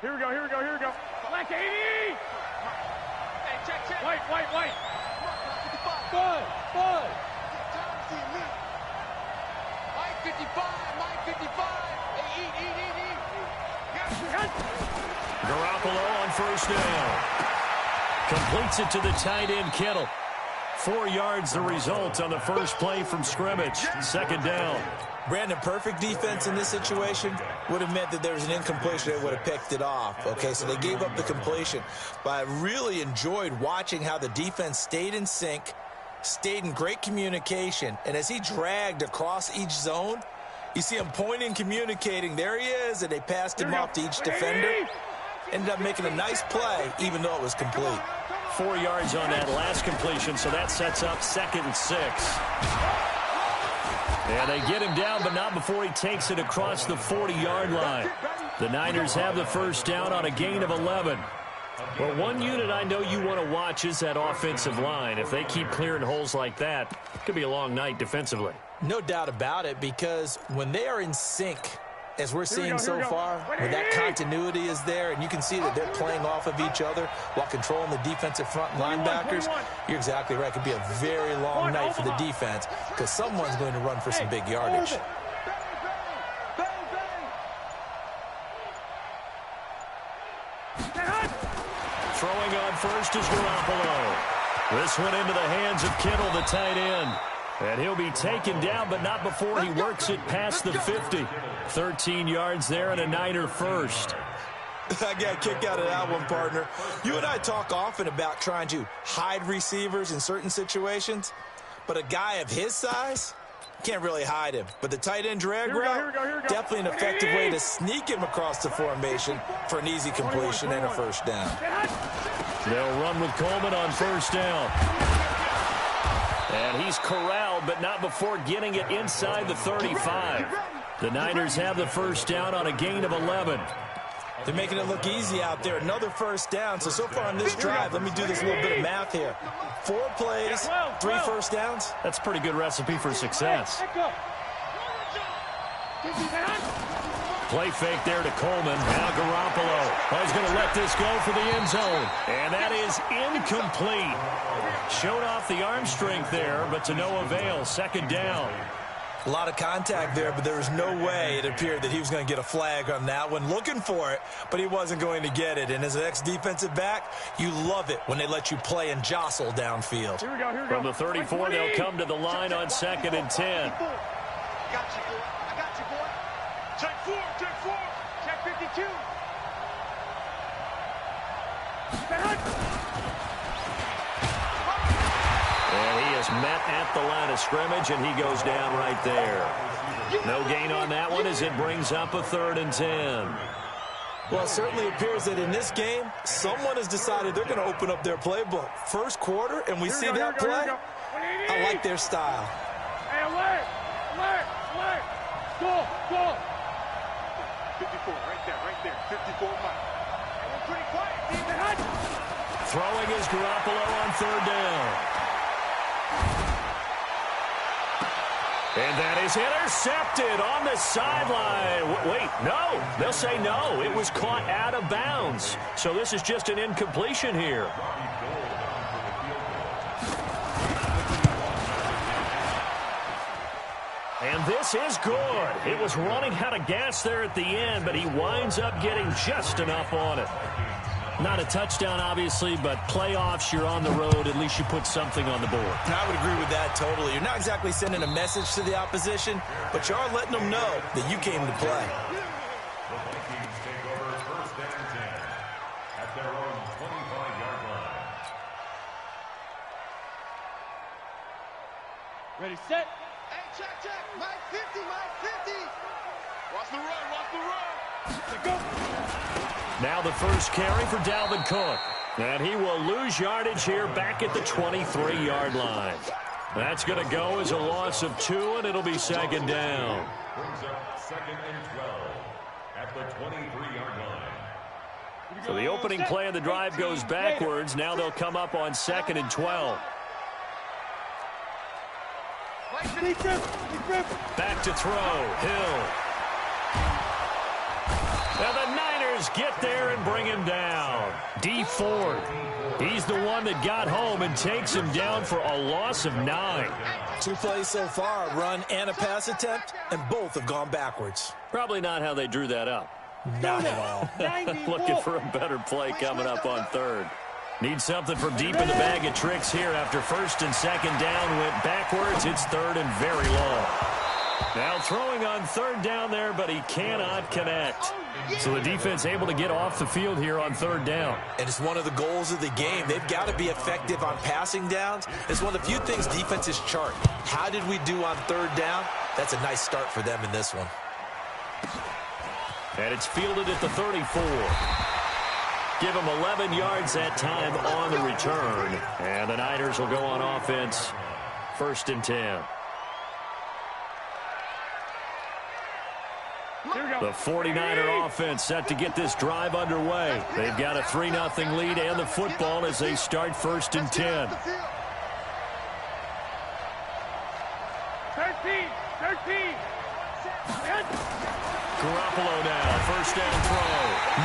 Here we go, here we go, here we go. Black 80! Hey, check. White. Good. Mike 55. Hey, eat. Garoppolo on first down. Completes it to the tight end, Kittle. 4 yards the result on the first play from scrimmage. Second down. Brandon, perfect defense in this situation would have meant that there was an incompletion. They would have picked it off. Okay, so they gave up the completion. But I really enjoyed watching how the defense stayed in sync, stayed in great communication. And as he dragged across each zone, you see him pointing, communicating. There he is, and they passed him off to each defender. Ended up making a nice play, even though it was complete. 4 yards on that last completion, so that sets up 2nd and 6. And they get him down, but not before he takes it across the 40-yard line. The Niners have the first down on a gain of 11. Well, one unit I know you want to watch is that offensive line. If they keep clearing holes like that, it could be a long night defensively. No doubt about it, because when they are in sync, as we're seeing so far, when that continuity is there, and you can see that they're playing off of each other while controlling the defensive front linebackers, you're exactly right. It could be a very long night for the defense because someone's going to run for some big yardage. Throwing on first is Garoppolo. This one into the hands of Kittle, the tight end. And he'll be taken down, but not before he works it past the 50. 13 yards there and a Niner first. I got a kick out of that one, partner. You and I talk often about trying to hide receivers in certain situations, but a guy of his size can't really hide him. But the tight end drag route, definitely an effective way to sneak him across the formation for an easy completion and a first down. They'll run with Coleman on first down. And he's corralled, but not before getting it inside the 35. The Niners have the first down on a gain of 11. They're making it look easy out there. Another first down. So far on this drive, let me do this little bit of math here. 4 plays, 3 first downs. That's a pretty good recipe for success. Play fake there to Coleman. Now Garoppolo. Oh, he's going to let this go for the end zone. And that is incomplete. Showed off the arm strength there, but to no avail. Second down. A lot of contact there, but there was no way it appeared that he was going to get a flag on that one. Looking for it, but he wasn't going to get it. And as an ex-defensive back, you love it when they let you play and jostle downfield. Here we go. From the 34, they'll come to the line on 2nd and 10. I got you, boy. Check 4. Check 52. And he is met at the line of scrimmage, and he goes down right there. No gain on that one as it brings up a 3rd and 10. Well, it certainly appears that in this game, someone has decided they're going to open up their playbook. First quarter, and we see that play. I like their style. Hey, alert! 54, right there. 54 Mike. Pretty quiet. Throwing is Garoppolo on 3rd down. And that is intercepted on the sideline. Wait, no. They'll say no. It was caught out of bounds. So this is just an incompletion here. And this is good. It was running out of gas there at the end, but he winds up getting just enough on it. Not a touchdown, obviously, but playoffs, you're on the road. At least you put something on the board. I would agree with that totally. You're not exactly sending a message to the opposition, but you are letting them know that you came to play. The Vikings take over 1st and 10 at their own 25-yard line. Ready, set. Hey, check. Mike 50. Watch the run. Go. Now the first carry for Dalvin Cook. And he will lose yardage here back at the 23-yard line. That's going to go as a loss of 2, and it'll be 2nd down. Brings up 2nd and 12 at the 23-yard line. So the opening play of the drive goes backwards. Now they'll come up on 2nd and 12. Back to throw. Hill. And the Niners get there and bring him down. D Ford. He's the one that got home and takes him down for a loss of 9. 2 plays so far, a run and a pass attempt, and both have gone backwards. Probably not how they drew that up. Not at all. Looking for a better play coming up on 3rd. Need something from deep in the bag of tricks here after 1st and 2nd down went backwards. It's 3rd and very long. Now throwing on 3rd down there, but he cannot connect. So the defense able to get off the field here on 3rd down. And it's one of the goals of the game. They've got to be effective on passing downs. It's one of the few things defenses chart. How did we do on 3rd down? That's a nice start for them in this one. And it's fielded at the 34. Give him 11 yards that time on the return. And the Niners will go on offense. 1st and 10. The 49er offense set to get this drive underway. They've got a 3-0 lead and the football as they start 1st and 10. 13. Garoppolo now, 1st down throw.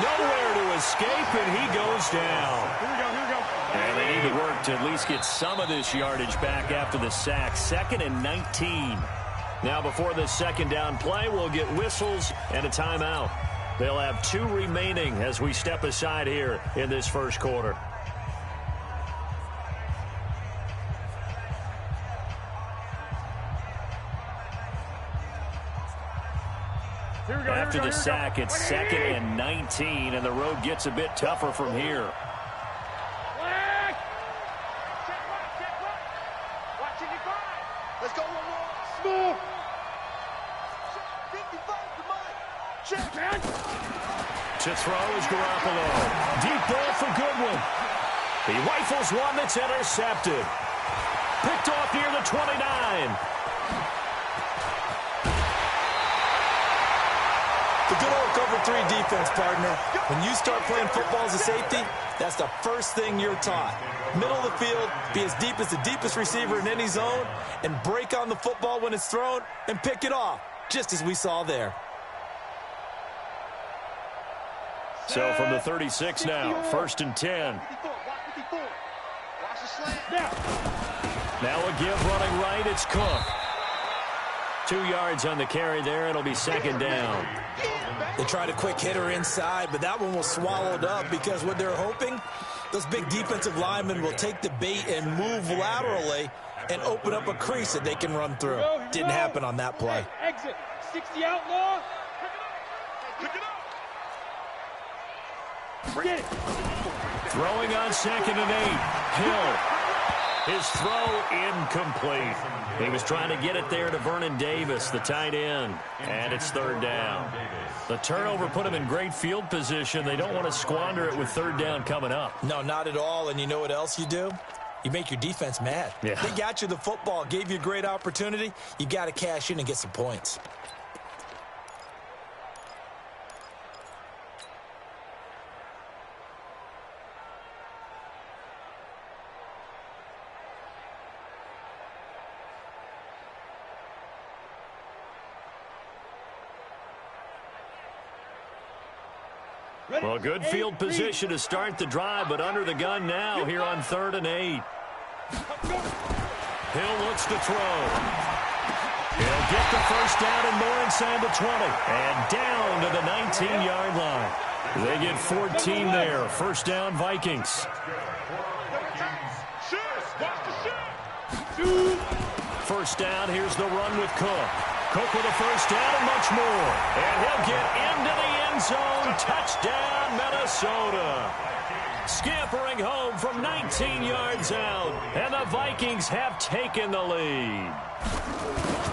Nowhere to escape, and he goes down. Here we go. And they need to work to at least get some of this yardage back after the sack. 2nd and 19. Now before this 2nd down play, we'll get whistles and a timeout. They'll have 2 remaining as we step aside here in this 1st quarter. After the sack, it's 2nd and 19, and the road gets a bit tougher from here. Let's go one more. Smooth. 55 to Mike. Check, man. To throw is Garoppolo. Deep ball for Goodwin. He rifles one that's intercepted. Picked off near the 29. The good old cover 3 defense, partner. When you start playing football as a safety, that's the first thing you're taught. Middle of the field, be as deep as the deepest receiver in any zone, and break on the football when it's thrown and pick it off, just as we saw there. So from the 36 now, 1st and 10. Now a give running right, it's Cook. 2 yards on the carry there. It'll be 2nd down. They tried a quick hitter inside, but that one was swallowed up because what they're hoping, those big defensive linemen will take the bait and move laterally and open up a crease that they can run through. Didn't happen on that play. Exit. 60 outlaw. Get it. Throwing on 2nd and 8. Hill. His throw incomplete. He was trying to get it there to Vernon Davis, the tight end. And it's 3rd down. The turnover put him in great field position. They don't want to squander it with 3rd down coming up. No, not at all. And you know what else you do? You make your defense mad. Yeah. They got you the football, gave you a great opportunity. You got to cash in and get some points. Well, good field position to start the drive, but under the gun now here on 3rd and 8. Hill looks to throw. He'll get the 1st down and more inside the 20. And down to the 19-yard line. They get 14 there. 1st down, Vikings. 1st down, here's the run with Cook. Cook with a 1st down and much more. And he'll get into the end zone. Touchdown, Minnesota. Scampering home from 19 yards out. And the Vikings have taken the lead.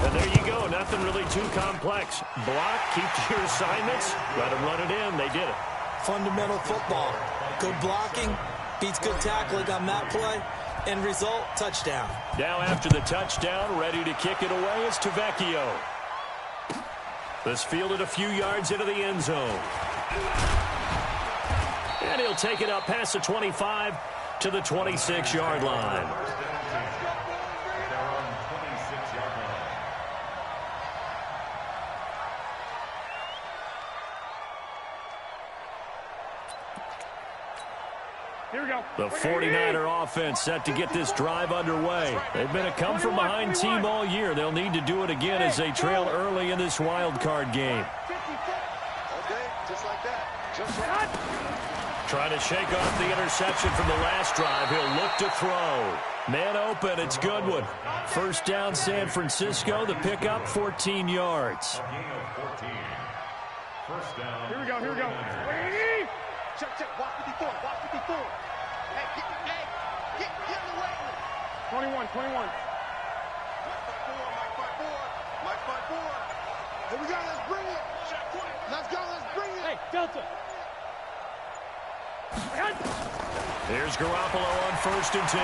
And there you go. Nothing really too complex. Block, keep to your assignments. Let them run it in. They did it. Fundamental football. Good blocking beats good tackling on that play. End result, touchdown. Now after the touchdown, ready to kick it away is Tavecchio. This fielded a few yards into the end zone. And he'll take it up past the 25 to the 26-yard line. Here we go. The 49er offense set to get this drive underway. They've been a come-from-behind team all year. They'll need to do it again as they trail early in this wild card game. Okay, just like that. Just like that. Trying to shake off the interception from the last drive. He'll look to throw. Man open, it's Goodwin. First down, San Francisco. The pickup, 14 yards. First down. Here we go, here we go. Check, check. Watch 54. Watch 54. Hey, get in the way. 21, 21. Mike 54. Mike 54. Here we go. Let's bring it. Let's go. Let's bring it. Hey, Delta. Here's Garoppolo on 1st and 10.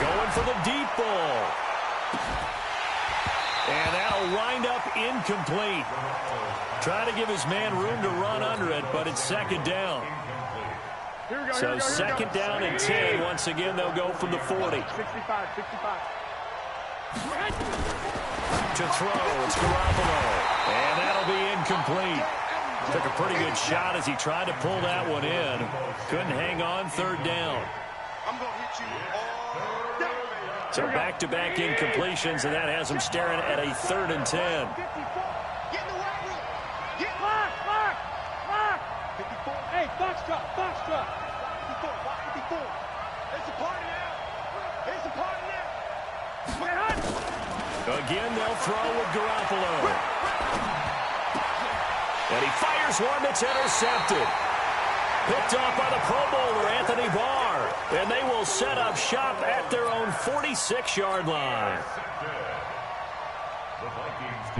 Going for the deep ball. And that'll wind up incomplete. Trying to give his man room to run under it, but it's second down. Here we go, So second down and 10. Once again, they'll go from the 40. 65, 65. To throw, it's Garoppolo. And that'll be incomplete. Took a pretty good shot as he tried to pull that one in. Couldn't hang on, third down. I'm going to hit you all day. So back-to-back incompletions, and that has him staring at a 3rd and 10. Get in the way room. Get Mark! 54. Hey, Foxtrot! 54. Watch 54. It's a party now. It's a party now. Again, they'll throw with Garoppolo. And he fires one that's intercepted. Picked off by the Pro Bowler, Anthony Barr. And they will set up shop at their own 46-yard line.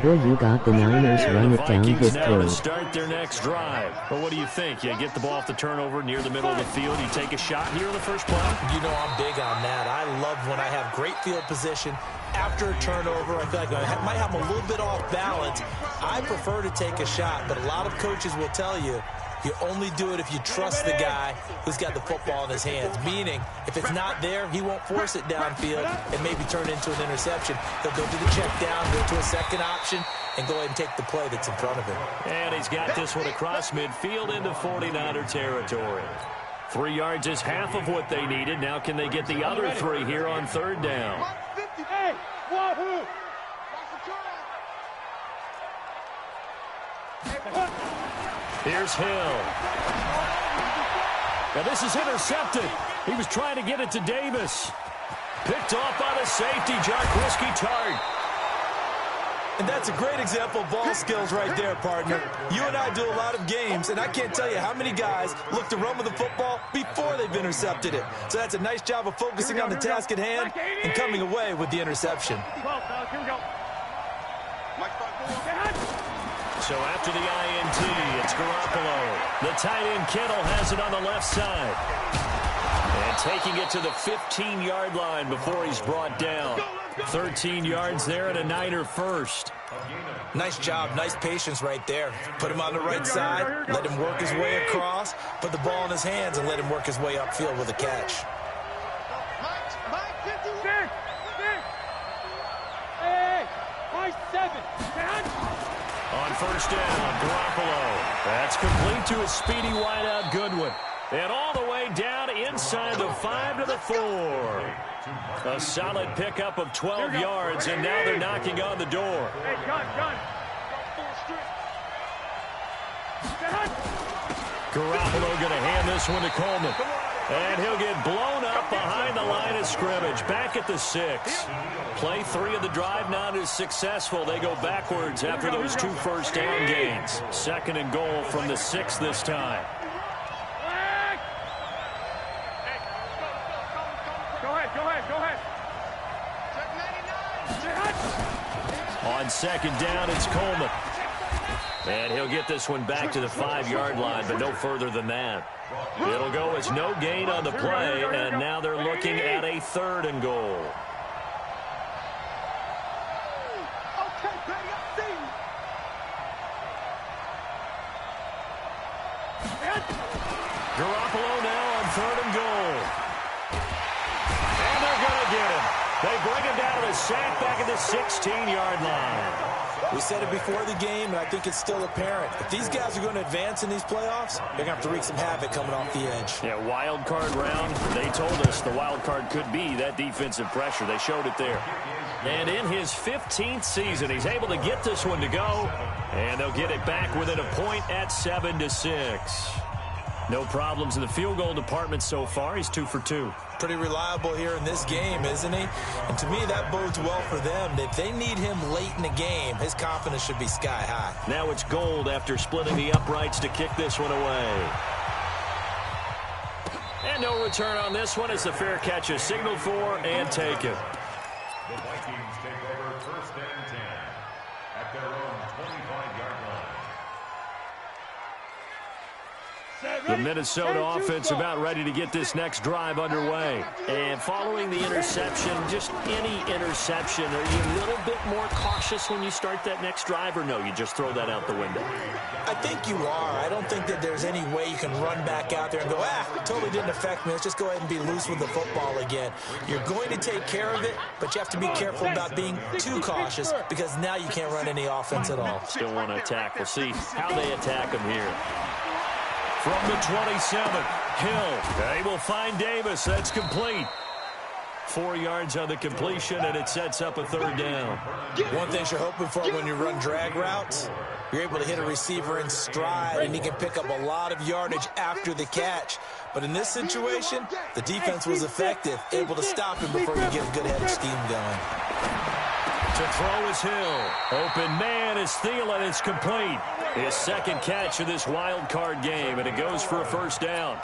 Bill, you got the Niners run it down his now to throat. start their next drive. But what do you think? You get the ball off the turnover near the middle of the field. You take a shot here in the first play? You know I'm big on that. I love when I have great field position. After a turnover, I feel like I might have them a little bit off balance. I prefer to take a shot, but a lot of coaches will tell you, you only do it if you trust the guy who's got the football in his hands. Meaning, if it's not there, he won't force it downfield and maybe turn it into an interception. He'll go to the check down, go to a second option, and go ahead and take the play that's in front of him. And he's got this one across midfield into 49er territory. 3 yards is half of what they needed. Now can they get the other 3 here on third down? Hey, wahoo! Here's Hill. Now this is intercepted. He was trying to get it to Davis. Picked off by the safety, Jarquiski Tart. And that's a great example of ball skills right there, partner. You and I do a lot of games, and I can't tell you how many guys look to run with the football before they've intercepted it. So that's a nice job of focusing on the task at hand and coming away with the interception. 12, fellas, here we go. So after the INT, it's Garoppolo. The tight end Kittle has it on the left side. And taking it to the 15-yard line before he's brought down. 13 yards there and a Niner first. Nice job, nice patience right there. Put him on the right side, let him work his way across, put the ball in his hands, and let him work his way upfield with a catch. Hey, Mike 7. On first down, Garoppolo. That's complete to a speedy wideout Goodwin. And all the way down inside the 5 to the 4. A solid pickup of 12 yards, and now they're knocking on the door. Hey, gun. Garoppolo going to hand this one to Coleman. And he'll get blown up behind the line of scrimmage. Back at the 6. Play 3 of the drive not as successful. They go backwards after those 2 first down gains. 2nd and goal from the 6 this time. Go ahead. On 2nd down, it's Coleman. And he'll get this one back to the 5-yard line, but no further than that. It'll go as no gain on the play, and now they're looking at a 3rd and goal. Garoppolo now on 3rd and goal. And they're going to get him. They bring him down to the sack back at the 16-yard line. We said it before the game, and I think it's still apparent. If these guys are going to advance in these playoffs, they're going to have to wreak some havoc coming off the edge. Yeah, wild card round. They told us the wild card could be that defensive pressure. They showed it there. And in his 15th season, he's able to get this one to go. And they'll get it back within a point at 7-6. No problems in the field goal department so far. He's 2 for 2. Pretty reliable here in this game, isn't he? And to me, that bodes well for them. If they need him late in the game, his confidence should be sky high. Now it's Gold after splitting the uprights to kick this one away. And no return on this one as the fair catch is signaled for and taken. The Vikings take over first and 10 at their own 25-yard line. The Minnesota offense about ready to get this next drive underway. And following the interception, just any interception, are you a little bit more cautious when you start that next drive, or no, you just throw that out the window? I think you are. I don't think that there's any way you can run back out there and go, it totally didn't affect me. Let's just go ahead and be loose with the football again. You're going to take care of it, but you have to be careful about being too cautious because now you can't run any offense at all. Still want to attack. We'll see how they attack him here. From the 27, Hill. They will find Davis. That's complete. 4 yards on the completion, and it sets up a third down. One thing you're hoping for when you run drag routes, you're able to hit a receiver in stride, and he can pick up a lot of yardage after the catch. But in this situation, the defense was effective, able to stop him before you get a good head of steam going. To throw is Hill. Open man is Thielen. It's complete. His second catch of this wild card game, and it goes for a first down.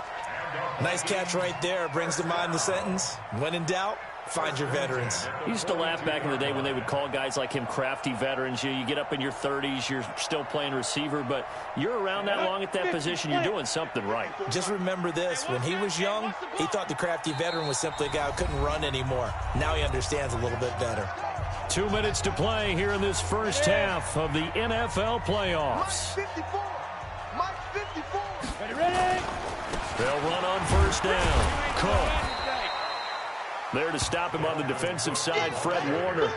Nice catch right there. Brings to mind the sentence, when in doubt, find your veterans. I used to laugh back in the day when they would call guys like him crafty veterans. You get up in your 30s, you're still playing receiver, but you're around that long at that position, you're doing something right. Just remember this. When he was young, he thought the crafty veteran was simply a guy who couldn't run anymore. Now he understands a little bit better. 2 minutes to play here in this first half of the NFL playoffs. Mike 54. Ready? They'll run on first down. Cook. There to stop him on the defensive side, Fred Warner.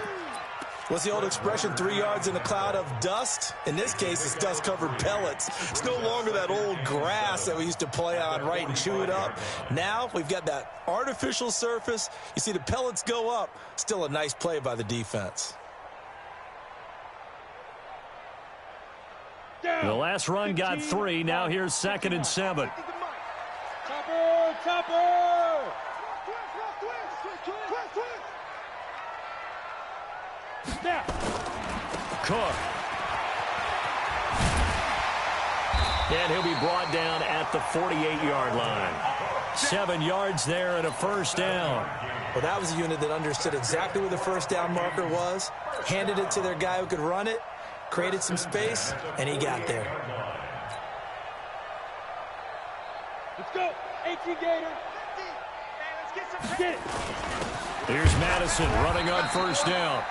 What's the old expression, 3 yards in a cloud of dust? In this case, it's dust-covered pellets. It's no longer that old grass that we used to play on, right, and chew it up. Now we've got that artificial surface. You see the pellets go up. Still a nice play by the defense. The last run got 3. Now here's 2nd and 7. Chopper! Snap! Cook. And he'll be brought down at the 48-yard line. 7 yards there and a first down. Well, that was a unit that understood exactly where the first down marker was, handed it to their guy who could run it, created some space, and he got there. Let's go! 18 Gator! Get it! Here's Madison running on first down.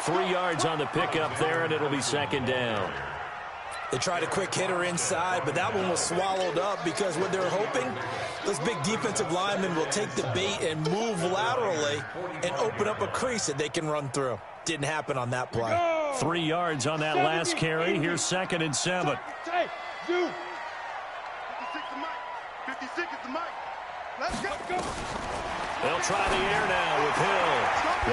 3 yards on the pickup there, and it'll be 2nd down. They tried a quick hitter inside, but that one was swallowed up because what they're hoping, those big defensive linemen will take the bait and move laterally and open up a crease that they can run through. Didn't happen on that play. 3 yards on that last carry. Here's 2nd and 7. Hey, you. 56 to Mike. 56 is the Mike. Let's go. They'll try the air now with Hill.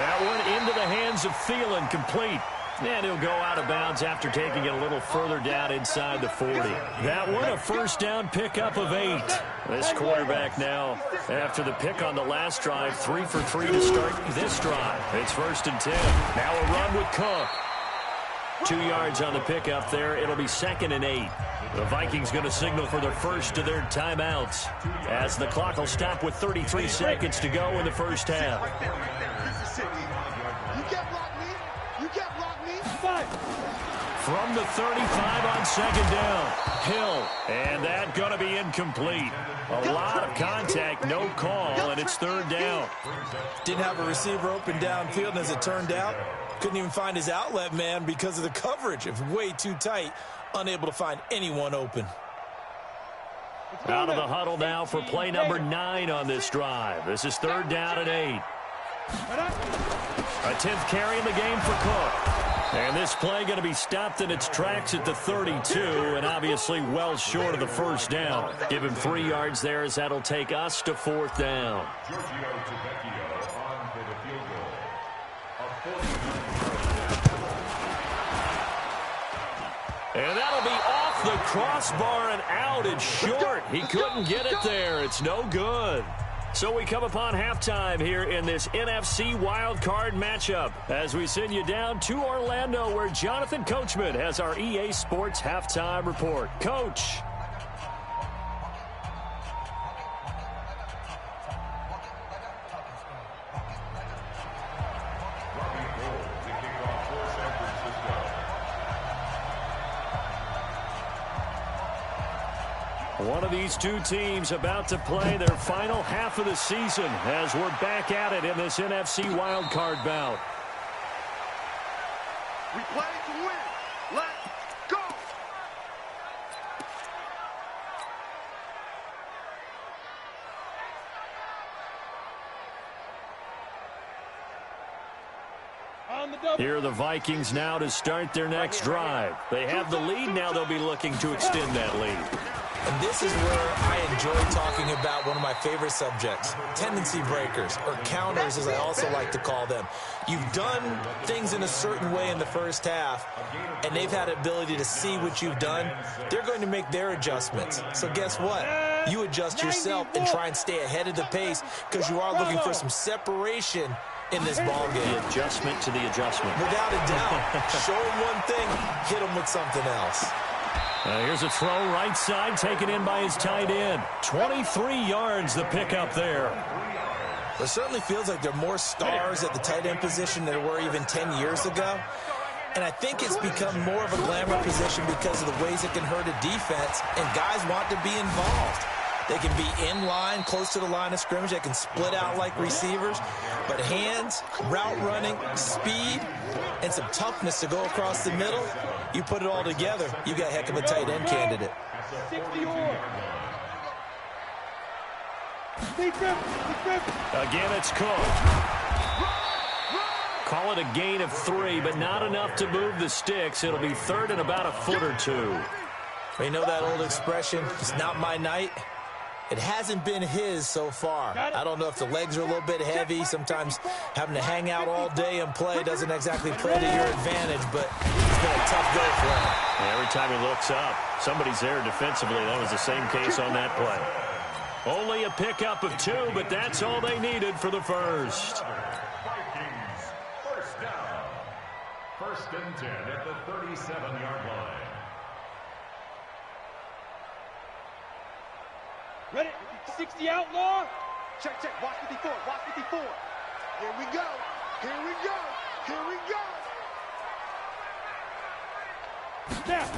That one into the hands of Thielen, complete. And he'll go out of bounds after taking it a little further down inside the 40. That one, a first down pickup of 8. This quarterback now, after the pick on the last drive, 3 for 3 to start this drive. It's 1st and 10. Now a run with Cook. 2 yards on the pickup there. It'll be 2nd and 8. The Vikings going to signal for the first of their timeouts as the clock will stop with 33 seconds to go in the first half. You can't block me. You can't block me. From the 35 on 2nd down, Hill, and that going to be incomplete. A lot of contact, no call, and it's 3rd down. Didn't have a receiver open downfield, and as it turned out, couldn't even find his outlet man because of the coverage. It was way too tight, unable to find anyone open. Out of the huddle now for play number 9 on this drive. This is 3rd down and 8. A 10th carry in the game for Cook. And this play going to be stopped in its tracks at the 32, and obviously well short of the first down. Give him 3 yards there as that'll take us to 4th down. And that'll be off the crossbar and out. It's short. He couldn't get it there. It's no good. So we come upon halftime here in this NFC wildcard matchup as we send you down to Orlando where Jonathan Coachman has our EA Sports halftime report. Coach. One of these two teams about to play their final half of the season as we're back at it in this NFC wildcard bout. We play to win. Let's go. Here are the Vikings now to start their next drive. They have the lead. Now they'll be looking to extend that lead. And this is where I enjoy talking about one of my favorite subjects, tendency breakers, or counters as I also like to call them. You've done things in a certain way in the first half, and they've had the ability to see what you've done. They're going to make their adjustments. So guess what? You adjust yourself and try and stay ahead of the pace because you are looking for some separation in this ball game. The adjustment to the adjustment. Without a doubt. Show them one thing, hit them with something else. Here's a throw right side taken in by his tight end. 23 yards the pickup there. It certainly feels like there are more stars at the tight end position than there were even 10 years ago. And I think it's become more of a glamour position because of the ways it can hurt a defense, and guys want to be involved. They can be in line, close to the line of scrimmage. They can split out like receivers. But hands, route running, speed, and some toughness to go across the middle, you put it all together, you got a heck of a tight end candidate. Again, it's Cook. Call it a gain of 3, but not enough to move the sticks. It'll be third and about a foot or 2. You know that old expression, it's not my night? It hasn't been his so far. I don't know if the legs are a little bit heavy. Sometimes having to hang out all day and play doesn't exactly play to your advantage, but it's been a tough go for him. Every time he looks up, somebody's there defensively. That was the same case on that play. Only a pickup of 2, but that's all they needed for the first. Vikings, first down. 1st and 10 at the 37-yard line. Ready? 60 outlaw. Check, check. Watch 54. Watch 54. Here we go. Here we go. Here we go. Snap.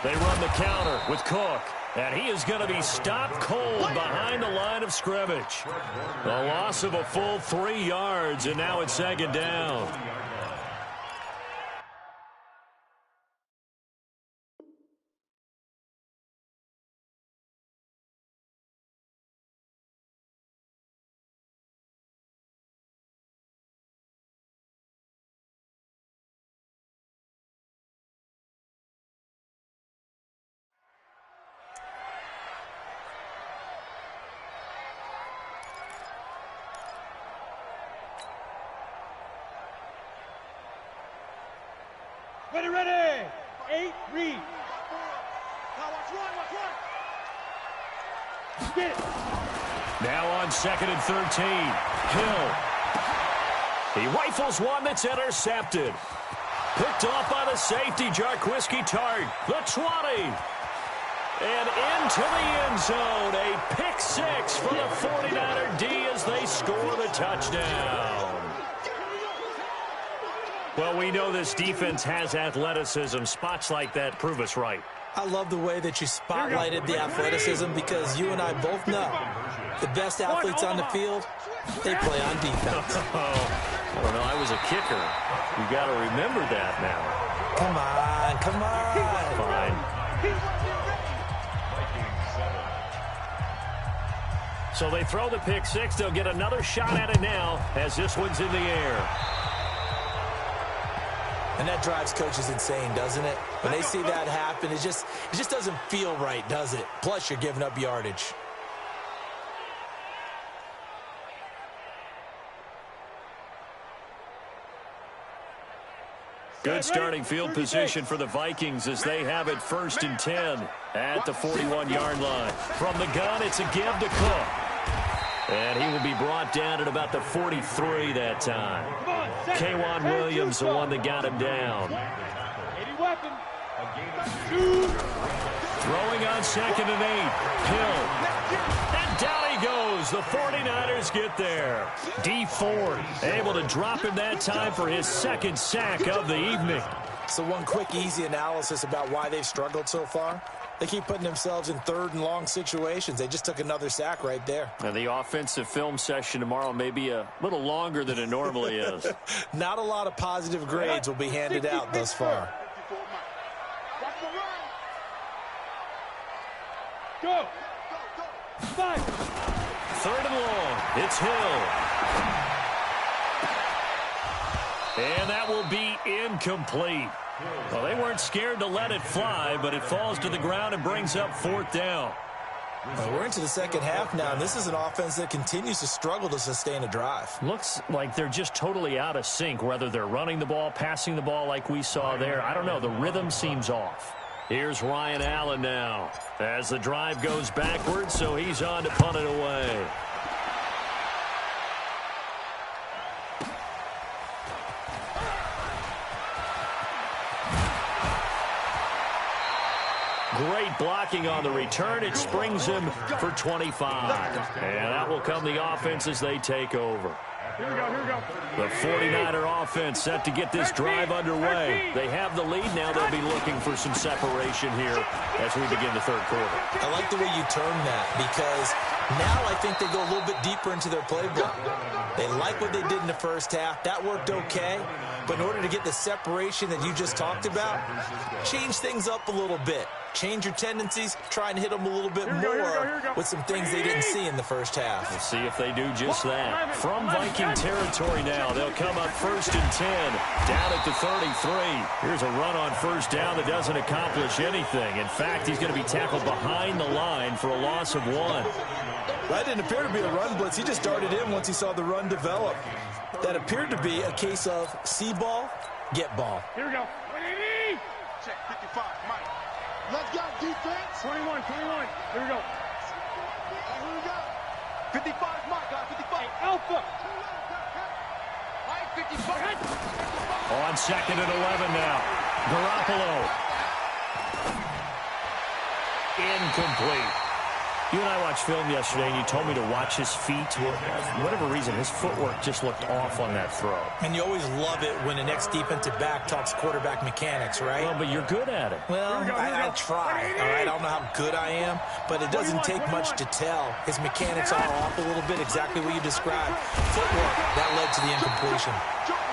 They run the counter with Cook. And he is going to be stopped cold behind the line of scrimmage. A loss of a full 3 yards, and now it's 2nd down. Ready, ready. 8, read. Now watch one. Get it. Now on 2nd and 13. Hill. He rifles one that's intercepted. Picked off by the safety, Jarquiski Tart. The 20. And into the end zone. A pick 6 for the 49er D as they score the touchdown. Well, we know this defense has athleticism. Spots like that prove us right. I love the way that you spotlighted the athleticism because you and I both know the best athletes on the field, they play on defense. I don't know. I was a kicker. You got to remember that now. Come on. Fine. So they throw the pick six. They'll get another shot at it now as this one's in the air. And that drives coaches insane, doesn't it? When they see that happen, it just doesn't feel right, does it? Plus, you're giving up yardage. Good starting field position for the Vikings as they have it 1st and 10 at the 41-yard line. From the gun, it's a give to Cook. And he will be brought down at about the 43 that time. K'Wan Williams, the one that got him down. Throwing on 2nd and 8. Hill. And down he goes. The 49ers get there. D Ford able to drop him that time for his 2nd sack of the evening. So one quick, easy analysis about why they've struggled so far. They keep putting themselves in 3rd and long situations. They just took another sack right there. And the offensive film session tomorrow may be a little longer than it normally is. Not a lot of positive grades will be handed out thus far. Go. 3rd and long. It's Hill. And that will be incomplete. Well, they weren't scared to let it fly, but it falls to the ground and brings up 4th down. Well, we're into the second half now, and this is an offense that continues to struggle to sustain a drive. Looks like they're just totally out of sync, whether they're running the ball, passing the ball like we saw there. I don't know. The rhythm seems off. Here's Ryan Allen now as the drive goes backwards, so he's on to punt it away. Great blocking on the return. It springs him for 25. And that will come the offense as they take over. Here we go. The 49er offense set to get this drive underway. They have the lead. Now they'll be looking for some separation here as we begin the 3rd quarter. I like the way you term that because now I think they go a little bit deeper into their playbook. They like what they did in the first half. That worked okay. But in order to get the separation that you just talked about, change things up a little bit. Change your tendencies, try and hit them a little bit more with some things they didn't see in the first half. We'll see if they do just that. From Viking territory now, they'll come up 1st and 10, down at the 33. Here's a run on 1st down that doesn't accomplish anything. In fact, he's going to be tackled behind the line for a loss of 1. That didn't appear to be a run blitz. He just darted in once he saw the run develop. That appeared to be a case of see ball, get ball. Here we go. Check 55, Mike. Let's go, defense. 21. Here we go. Here we go. 55, Mike, guys, 55. Hey, Alpha. Mike, 55. On 2nd and 11 now. Garoppolo. Incomplete. You and I watched film yesterday, and you told me to watch his feet. For whatever reason, his footwork just looked off on that throw. And you always love it when the next defensive back talks quarterback mechanics, right? Well, but you're good at it. Well, I try, all right? I don't know how good I am, but it doesn't take much to tell. His mechanics are off a little bit, exactly what you described. Footwork, that led to the incompletion.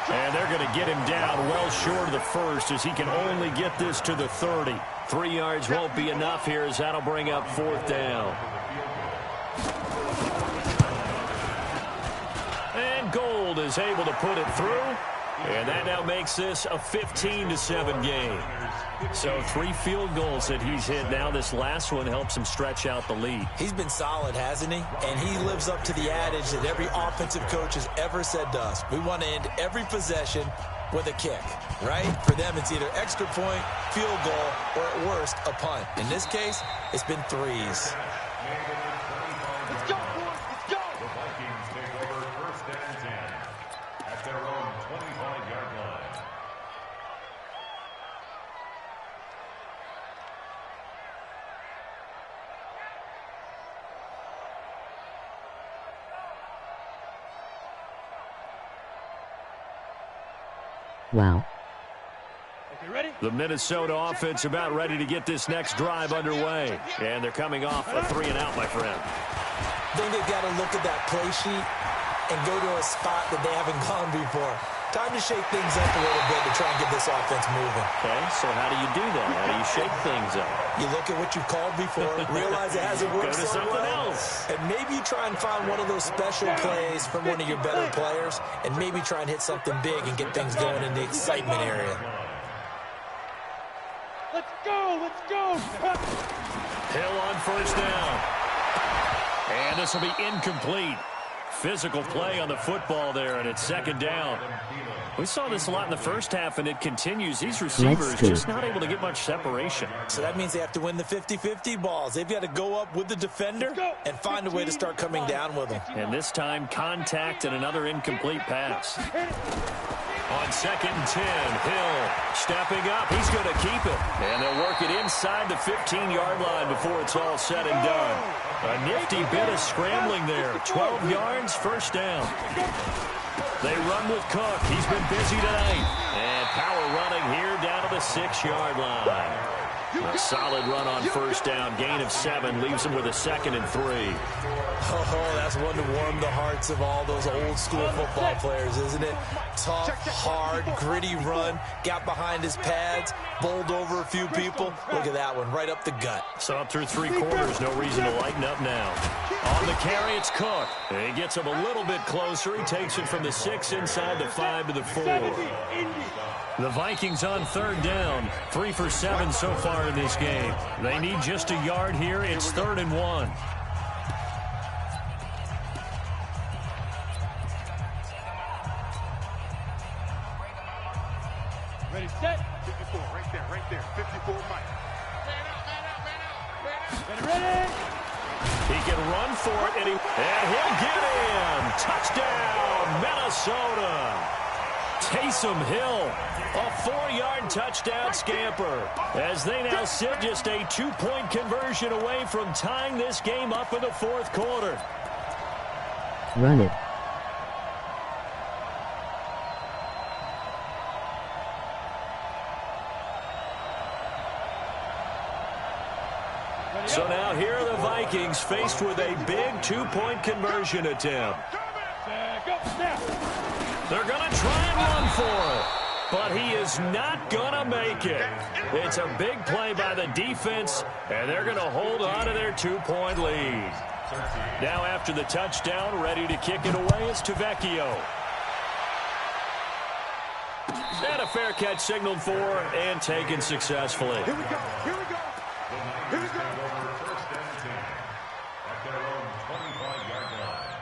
And they're going to get him down well short of the 1st as he can only get this to the 30. 3 yards won't be enough here as that'll bring up 4th down. And Gold is able to put it through. And that now makes this a 15-7 game. So 3 field goals that he's hit now. This last one helps him stretch out the lead. He's been solid, hasn't he? And he lives up to the adage that every offensive coach has ever said to us. We want to end every possession with a kick, right? For them, it's either extra point, field goal, or at worst, a punt. In this case, it's been 3s. Let's go, boys. Let's go. The Vikings take over 1st and 10 at their own 25-yard line. Wow. Okay, ready? The Minnesota offense about ready to get this next drive underway. And they're coming off a 3-and-out, my friend. I think they've got to look at that play sheet and go to a spot that they haven't gone before. Time to shake things up a little bit to try and get this offense moving. Okay, so how do you do that? How do you shake things up? You look at what you've called before, realize it hasn't worked Go to so something well, else. and maybe you try and find one of those special plays from one of your better players, and maybe try and hit something big and get things going in the excitement area. Let's go, let's go. Hill on first down. And this will be incomplete. Physical play on the football there, and it's second down. We saw this a lot in the first half, and it continues. These receivers just not able to get much separation. So that means they have to win the 50-50 balls. They've got to go up with the defender and find a way to start coming down with them. And this time, contact and another incomplete pass. On 2nd and 10, Hill stepping up. He's going to keep it. And they'll work it inside the 15-yard line before it's all said and done. A nifty bit of scrambling there. 12 yards, first down. They run with Cook. He's been busy tonight. And power running here down to the 6-yard line. A solid run on first down. Gain of 7 leaves him with a 2nd and 3. Oh, that's one to warm the hearts of all those old school football players, isn't it? Tough, hard, gritty run. Got behind his pads, bowled over a few people. Look at that one, right up the gut. So up through 3 quarters, no reason to lighten up now. On the carry, it's Cook. He gets him a little bit closer. He takes it from the 6 inside the 5 to the 4. The Vikings on 3rd down. 3 for 7 so far in this game. They need just a yard here. It's 3rd and 1. Ready, set. 54, right there. 54, Mike. Ready. He can run for it, and he'll get in. Touchdown, Minnesota. Taysom Hill, a 4-yard touchdown scamper, as they now sit just a 2-point conversion away from tying this game up in the 4th quarter. Run it. So now here are the Vikings faced with a big 2-point conversion attempt. They're going to try and run for it, but he is not going to make it. It's a big play by the defense, and they're going to hold on to their 2-point lead. Now after the touchdown, ready to kick it away is Tavecchio. And a fair catch signaled for and taken successfully. Here we go. Here we go. Here we go. First and 10 at their own 25-yard line.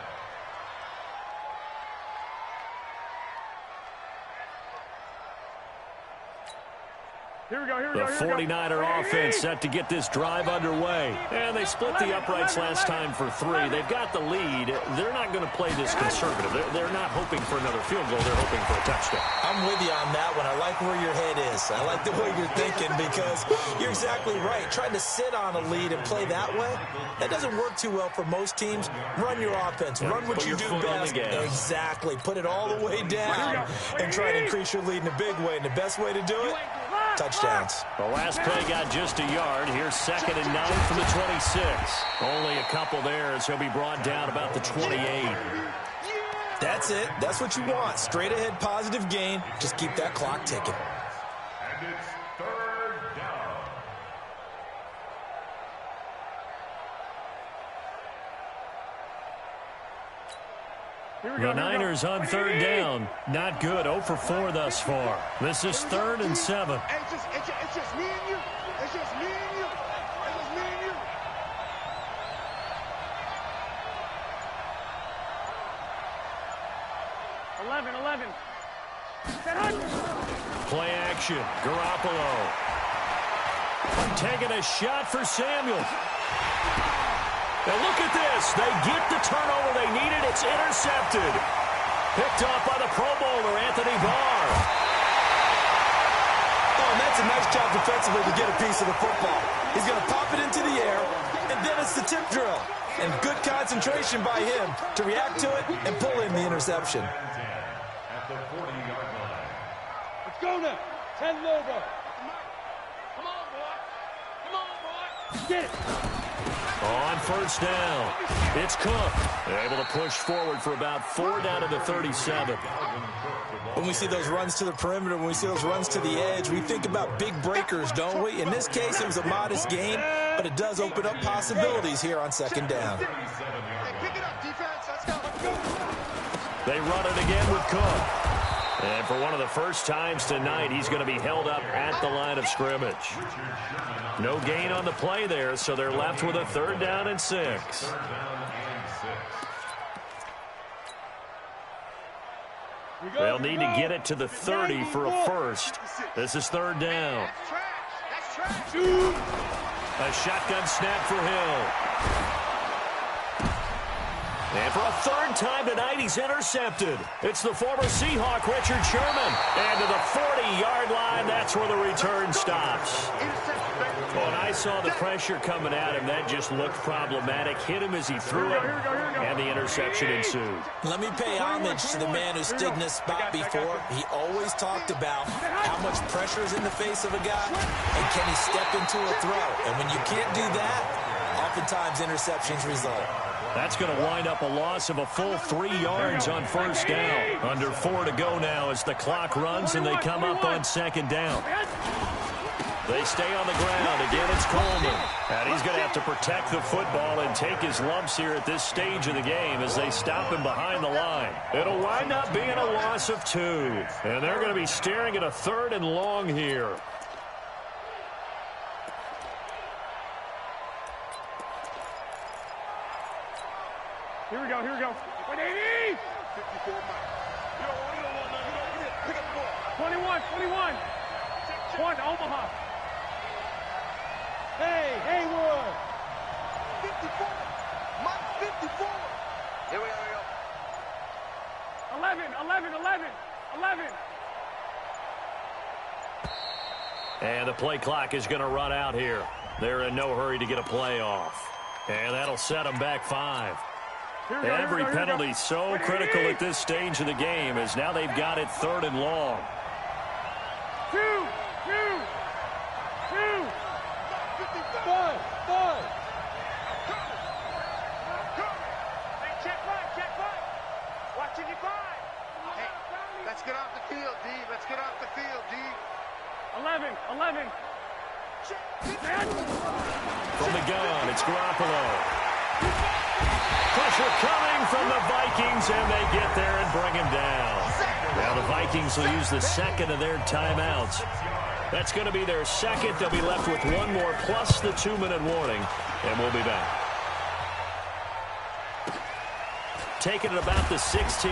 Here we go, here we The go, here we go. 49er offense set to get this drive underway. And they split the uprights last time for 3. They've got the lead. They're not going to play this conservative. They're not hoping for another field goal. They're hoping for a touchdown. I'm with you on that one. I like where your head is. I like the way you're thinking because you're exactly right. Trying to sit on a lead and play that way, that doesn't work too well for most teams. Run your offense. Run what you do best. Exactly. Put it all the way down and try to increase your lead in a big way. And the best way to do it, touchdowns. The last play got just a yard. Here's 2nd and 9 from the 26. Only a couple there, so he'll be brought down about the 28. That's it. That's what you want. Straight ahead, positive gain. Just keep that clock ticking. And it's 3rd down. The Niners on 3rd down. Not good. 0 for 4 thus far. This is 3rd and 7. It's just me and you. It's just me and you. It's just me and you. Eleven. Play action. Garoppolo. Taking a shot for Samuel. Now look at this. They get the turnover they needed. It's intercepted. Picked off by the Pro Bowler, Anthony Barr. Oh, and that's a nice job defensively to get a piece of the football. He's going to pop it into the air, and then it's the tip drill. And good concentration by him to react to it and pull in the interception. At the 40-yard line. Let's go now. 10 logo. Come on, boy. Come on, boy. Get it. On first down, it's Cook. Able to push forward for about 4 down to the 37. When we see those runs to the perimeter, when we see those runs to the edge, we think about big breakers, don't we? In this case, it was a modest gain, but it does open up possibilities here on second down. Hey, pick it up, defense. Let's go. They run it again with Cook. And for one of the first times tonight, he's going to be held up at the line of scrimmage. No gain on the play there, so they're left with a 3rd down and 6. They'll need to get it to the 30 for a first. This is 3rd down. That's trash. A shotgun snap for Hill. And for a 3rd time tonight, he's intercepted. It's the former Seahawk, Richard Sherman. And to the 40-yard line, that's where the return stops. When I saw the pressure coming at him, that just looked problematic. Hit him as he threw it, and the interception ensued. Let me pay homage to the man who stood in this spot before. He always talked about how much pressure is in the face of a guy, and can he step into a throw. And when you can't do that, oftentimes interceptions result. That's going to wind up a loss of a full 3 yards on first down. Under 4 to go now as the clock runs and they come up on 2nd down. They stay on the ground. Again, it's Coleman. And he's going to have to protect the football and take his lumps here at this stage of the game as they stop him behind the line. It'll wind up being a loss of 2. And they're going to be staring at a 3rd and long here. Here we go. 180! 54 miles. You don't want pick up the ball. 21. One, Omaha. Hey, Haywood. 54. Mike, 54. Here we go. 11. And the play clock is going to run out here. They're in no hurry to get a play off. And that'll set them back 5. Every penalty so critical at this stage of the game as now they've got it 3rd and long. 2. 5. Hey, check 5. Watching you 5. Hey, let's get off the field, D. Let's get off the field, D. 11. From the gun, it's Garoppolo. Pressure coming from the Vikings, and they get there and bring him down. Now the Vikings will use the 2nd of their timeouts. That's going to be their 2nd. They'll be left with 1 more plus the 2-minute warning, and we'll be back. Taking it about the 16.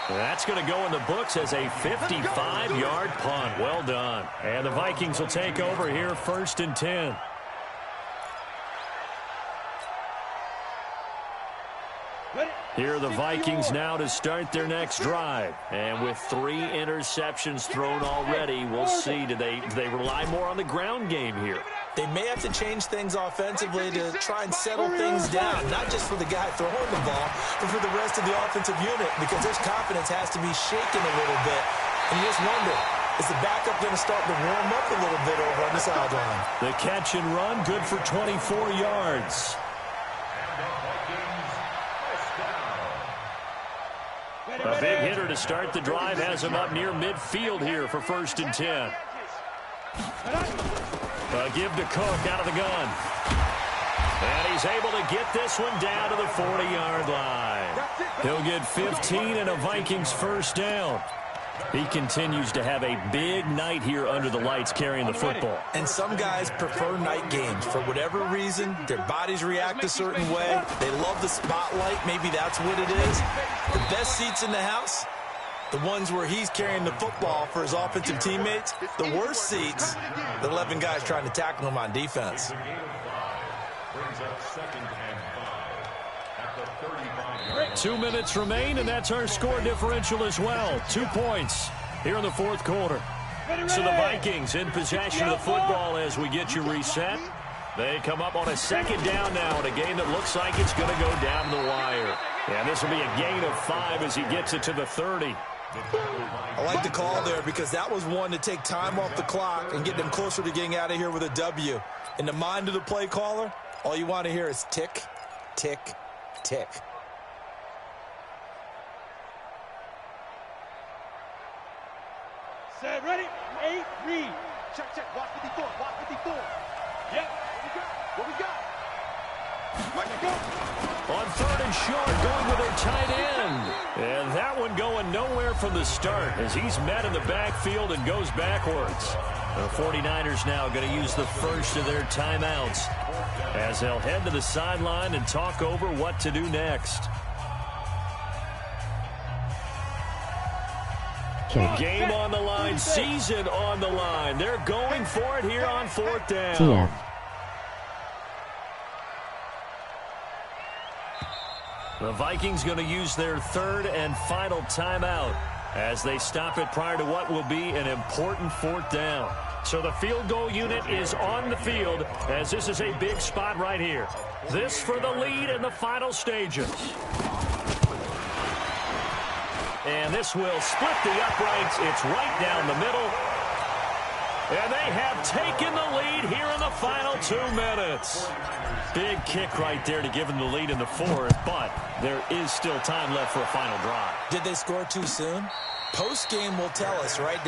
That's going to go in the books as a 55-yard punt. Well done. And the Vikings will take over here 1st and 10. Here are the Vikings now to start their next drive. And with 3 interceptions thrown already, we'll see. Do they rely more on the ground game here? They may have to change things offensively to try and settle things down, not just for the guy throwing the ball, but for the rest of the offensive unit, because his confidence has to be shaken a little bit. And you just wonder, is the backup going to start to warm up a little bit over on the sideline? The catch and run, good for 24 yards. A big hitter to start the drive has him up near midfield here for 1st and 10. A give to Cook out of the gun. And he's able to get this one down to the 40-yard line. He'll get 15 and a Vikings 1st down. He continues to have a big night here under the lights carrying the football. And some guys prefer night games. For whatever reason, their bodies react a certain way. They love the spotlight. Maybe that's what it is. The best seats in the house, the ones where he's carrying the football for his offensive teammates. The worst seats, the 11 guys trying to tackle him on defense. Brings up 2nd and 5 at the 35-yard line. 2 minutes remain, and that's our score differential as well. 2 points here in the 4th quarter. So the Vikings in possession of the football as we get you reset. They come up on a 2nd down now in a game that looks like it's going to go down the wire. And this will be a gain of 5 as he gets it to the 30. I like the call there because that was one to take time off the clock and get them closer to getting out of here with a W. In the mind of the play caller, all you want to hear is tick, tick, tick. Set, ready? 8, read. Check, check. Watch 54. Watch 54. Yep. What we got? What we got? On 3rd and short, going with their tight end. And that one going nowhere from the start as he's met in the backfield and goes backwards. The 49ers now going to use the first of their timeouts as they'll head to the sideline and talk over what to do next. Game on the line, season on the line. They're going for it here on 4th down. TF. The Vikings going to use their 3rd and final timeout as they stop it prior to what will be an important 4th down. So the field goal unit is on the field as this is a big spot right here. This for the lead in the final stages. And this will split the uprights. It's right down the middle. And they have taken the lead here in the final 2 minutes. Big kick right there to give them the lead in the 4th, but there is still time left for a final drive. Did they score too soon? Post-game will tell us, right?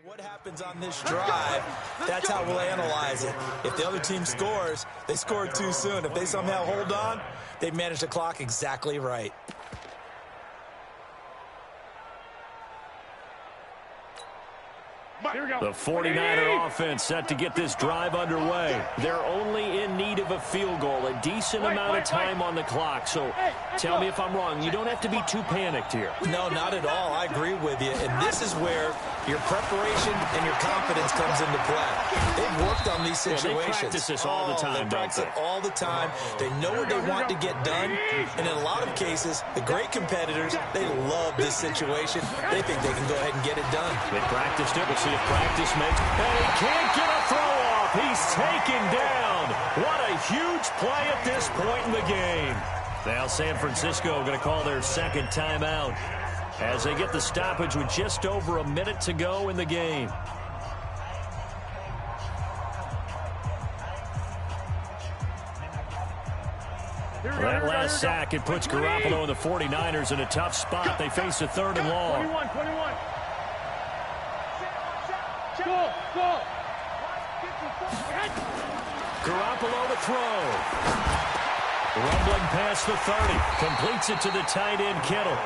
What happens on this drive, that's how we'll analyze it. If the other team scores, they scored too soon. If they somehow hold on, they manage the clock exactly right. The 49er offense set to get this drive underway. They're only in need of a field goal, a decent amount of time on the clock. So tell me if I'm wrong. You don't have to be too panicked here. No, not at all. I agree with you. And this is where your preparation and your confidence comes into play. They've worked on these situations. They practice this all the time, they practice it all the time. They know what they want to get done. And in a lot of cases, the great competitors, they love this situation. They think they can go ahead and get it done. They practiced it. We'll see if practice makes. And he can't get a throw off. He's taken down. What a huge play at this point in the game. Now San Francisco going to call their 2nd timeout as they get the stoppage with just over a minute to go in the game. That last sack, it puts Garoppolo and the 49ers in a tough spot. They face a 3rd and long. 21. Go. Garoppolo to throw. Rumbling past the 30. Completes it to the tight end, Kittle.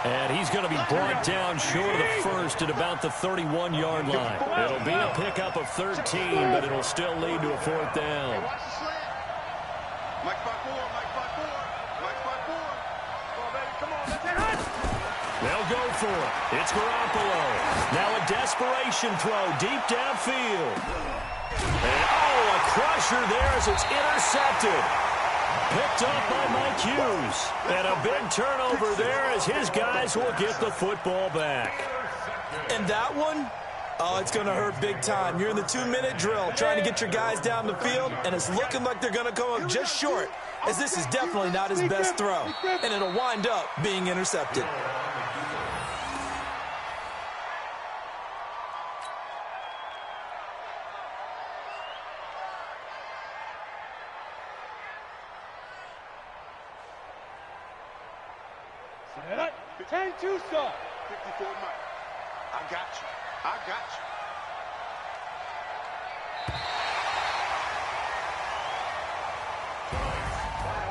And he's going to be brought down short of the 1st at about the 31-yard line. It'll be a pickup of 13, but it'll still lead to a 4th down. They'll go for it. It's Garoppolo. Now a desperation throw deep downfield. And, a crusher there as it's intercepted. Picked up by Mike Hughes. And a big turnover there as his guys will get the football back. And that one, it's going to hurt big time. You're in the 2-minute drill trying to get your guys down the field, and it's looking like they're going to come up just short, as this is definitely not his best throw. And it'll wind up being intercepted. Set up. 10-2 stop. 54 Mike. I got you.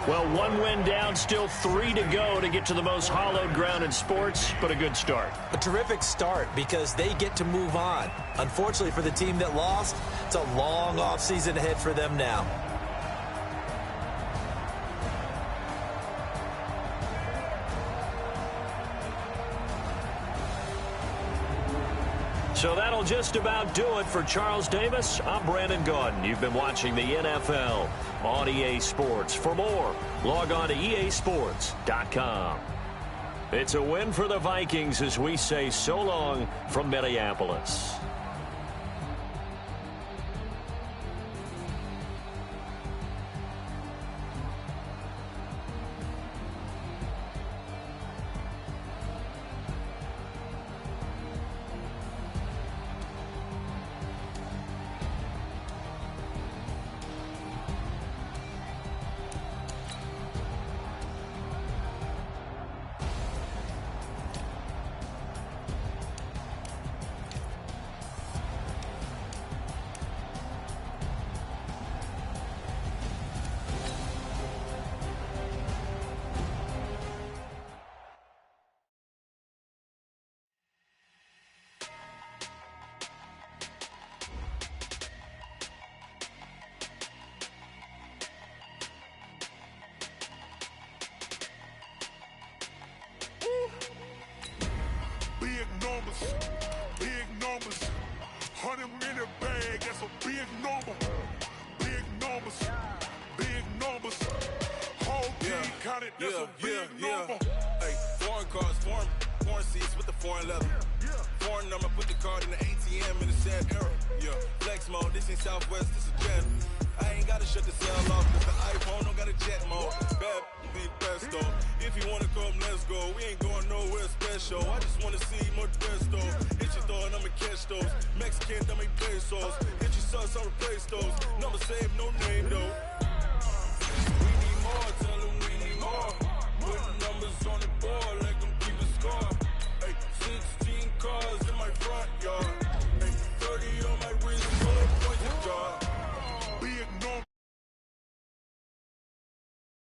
Well, one win down, still 3 to go to get to the most hallowed ground in sports, but a good start. A terrific start because they get to move on. Unfortunately for the team that lost, it's a long offseason ahead for them now. So that'll just about do it for Charles Davis. I'm Brandon Gaudin. You've been watching the NFL on EA Sports. For more, log on to easports.com. It's a win for the Vikings as we say so long from Minneapolis. Big numbers, 100 minute bag, that's a big number. Big numbers, whole team counted, that's a big number. Hey, foreign cars, foreign seats with the foreign leather. Foreign number, put the card in the ATM in the sad era. Yeah, flex mode, this ain't Southwest, this is jet. I ain't gotta shut the cell off, cause the iPhone don't got a jet mode. Bad be best though. If you wanna come, let's go. We ain't going nowhere special. I just wanna see more dress though. Hit your throw and I'ma catch those. Mexican, I make pesos. Hit your sauce, I'll replace those. Number save, no name though.